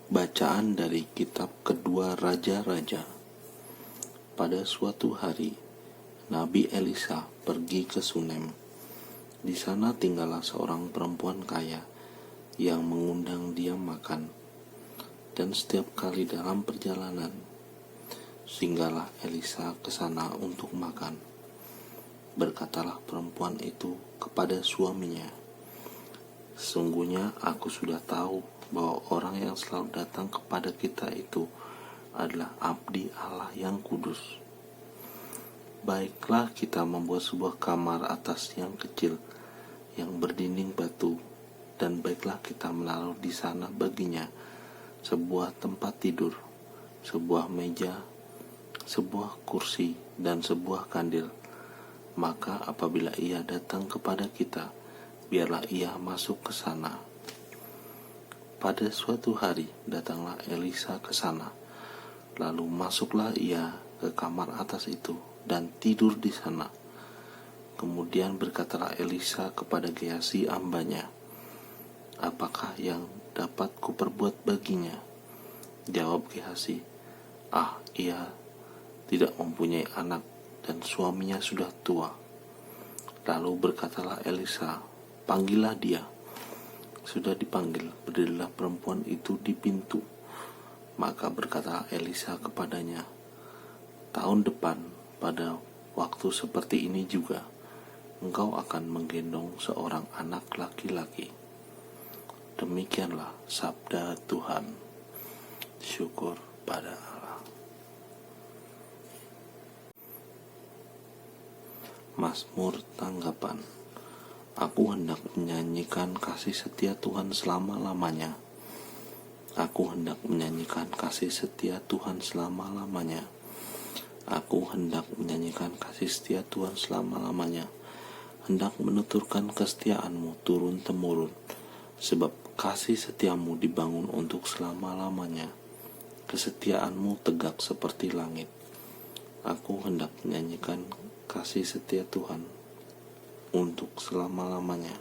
Bacaan dari kitab kedua Raja-Raja. Pada suatu hari, Nabi Elisa pergi ke Sunem. Di sana tinggallah seorang perempuan kaya yang mengundang dia makan. Dan setiap kali dalam perjalanan, singgahlah Elisa ke sana untuk makan. Berkatalah perempuan itu kepada suaminya, "Sesungguhnya aku sudah tahu bahwa orang yang selalu datang kepada kita itu adalah abdi Allah yang kudus. Baiklah kita membuat sebuah kamar atas yang kecil yang berdinding batu, dan baiklah kita menaruh di sana baginya sebuah tempat tidur, sebuah meja, sebuah kursi, dan sebuah kandil. Maka apabila ia datang kepada kita, biarlah ia masuk ke sana." Pada suatu hari datanglah Elisa ke sana. Lalu masuklah ia ke kamar atas itu dan tidur di sana. Kemudian berkatalah Elisa kepada Gehazi hambanya, "Apakah yang dapat kuperbuat baginya?" Jawab Gehazi, "Ia tidak mempunyai anak dan suaminya sudah tua." Lalu berkatalah Elisa, "Panggillah dia." Sudah dipanggil, berdirilah perempuan itu di pintu. Maka berkata Elisa kepadanya, "Tahun depan pada waktu seperti ini juga, engkau akan menggendong seorang anak laki-laki." Demikianlah sabda Tuhan. Syukur pada Allah. Mazmur tanggapan. Aku hendak menyanyikan kasih setia Tuhan selama-lamanya. Aku hendak menyanyikan kasih setia Tuhan selama-lamanya. Aku hendak menyanyikan kasih setia Tuhan selama-lamanya. Hendak menuturkan kesetiaan-Mu turun-temurun, sebab kasih setiamu dibangun untuk selama-lamanya. Kesetiaan-Mu tegak seperti langit. Aku hendak menyanyikan kasih setia Tuhan untuk selama-lamanya.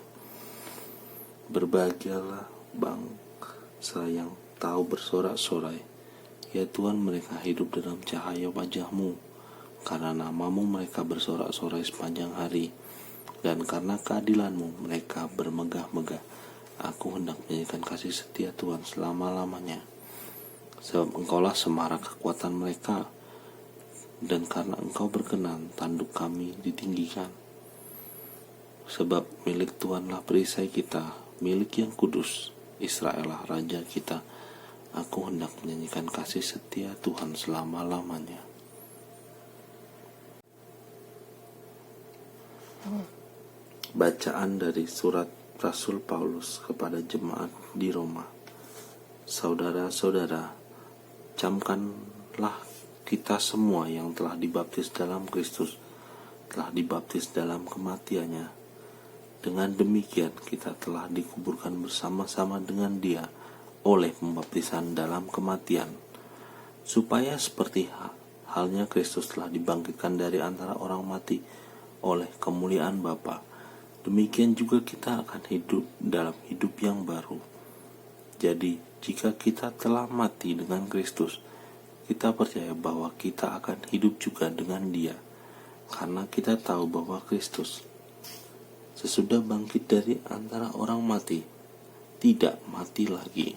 Berbahagialah bangsa yang tahu bersorak-sorai, ya Tuhan, mereka hidup dalam cahaya wajah-Mu. Karena nama-Mu mereka bersorak-sorai sepanjang hari, dan karena keadilan-Mu mereka bermegah-megah. Aku hendak menyanyikan kasih setia Tuhan selama-lamanya. Sebab Engkaulah semara kekuatan mereka, dan karena Engkau berkenan tanduk kami ditinggikan. Sebab milik Tuhanlah perisai kita, milik yang kudus, Israellah Raja kita. Aku hendak menyanyikan kasih setia Tuhan selama-lamanya. Bacaan dari surat Rasul Paulus kepada jemaat di Roma. Saudara-saudara, camkanlah kita semua yang telah dibaptis dalam Kristus, telah dibaptis dalam kematiannya. Dengan demikian kita telah dikuburkan bersama-sama dengan Dia oleh pembaptisan dalam kematian, supaya seperti halnya Kristus telah dibangkitkan dari antara orang mati oleh kemuliaan Bapa, demikian juga kita akan hidup dalam hidup yang baru. Jadi, jika kita telah mati dengan Kristus, kita percaya bahwa kita akan hidup juga dengan Dia, karena kita tahu bahwa Kristus sesudah bangkit dari antara orang mati, tidak mati lagi.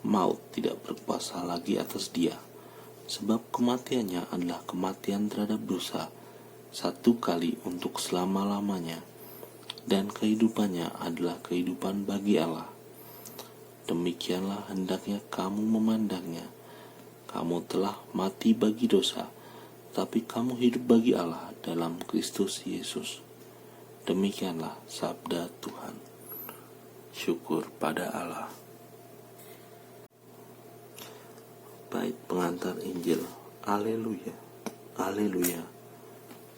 Maut tidak berkuasa lagi atas Dia, sebab kematiannya adalah kematian terhadap dosa, satu kali untuk selama-lamanya, dan kehidupannya adalah kehidupan bagi Allah. Demikianlah hendaknya kamu memandangnya. Kamu telah mati bagi dosa, tapi kamu hidup bagi Allah dalam Kristus Yesus. Demikianlah sabda Tuhan. Syukur pada Allah. Bait pengantar Injil. Haleluya, haleluya.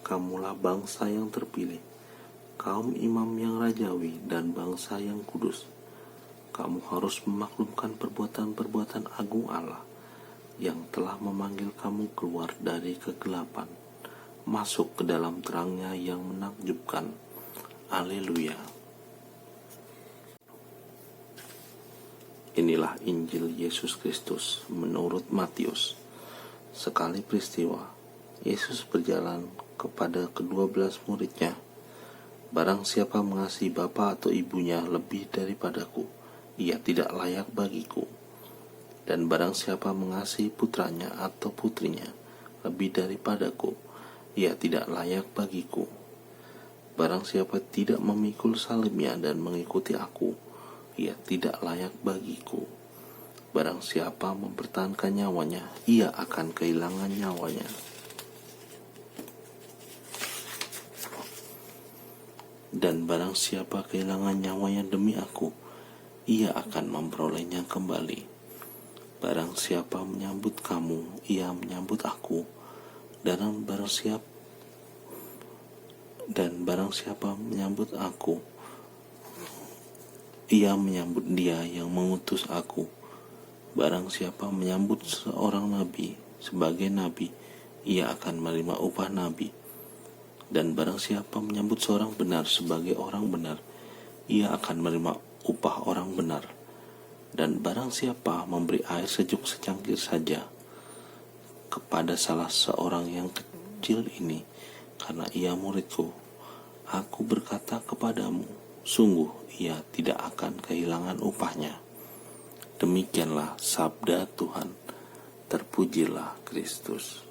Kamulah bangsa yang terpilih, kaum imam yang rajawi, dan bangsa yang kudus. Kamu harus memaklumkan perbuatan-perbuatan agung Allah, yang telah memanggil kamu keluar dari kegelapan, masuk ke dalam terang-Nya yang menakjubkan. Haleluya. Inilah Injil Yesus Kristus menurut Matius. Sekali peristiwa, Yesus berjalan kepada ke-12 muridnya. Barang siapa mengasihi bapa atau ibunya lebih daripadaku, ia tidak layak bagiku. Dan barang siapa mengasihi putranya atau putrinya lebih daripadaku, ia tidak layak bagiku. Barang siapa tidak memikul salibnya dan mengikuti aku, ia tidak layak bagiku. Barang siapa mempertahankan nyawanya, ia akan kehilangan nyawanya. Dan barang siapa kehilangan nyawanya demi aku, ia akan memperolehnya kembali. Barang siapa menyambut kamu, ia menyambut aku. Dan barang siapa menyambut aku, ia menyambut dia yang mengutus aku. Barang siapa menyambut seorang nabi sebagai nabi, ia akan menerima upah nabi. Dan barang siapa menyambut seorang benar sebagai orang benar, ia akan menerima upah orang benar. Dan barang siapa memberi air sejuk secangkir saja kepada salah seorang yang kecil ini, karena ia muridku, aku berkata kepadamu, sungguh ia tidak akan kehilangan upahnya. Demikianlah sabda Tuhan. Terpujilah Kristus.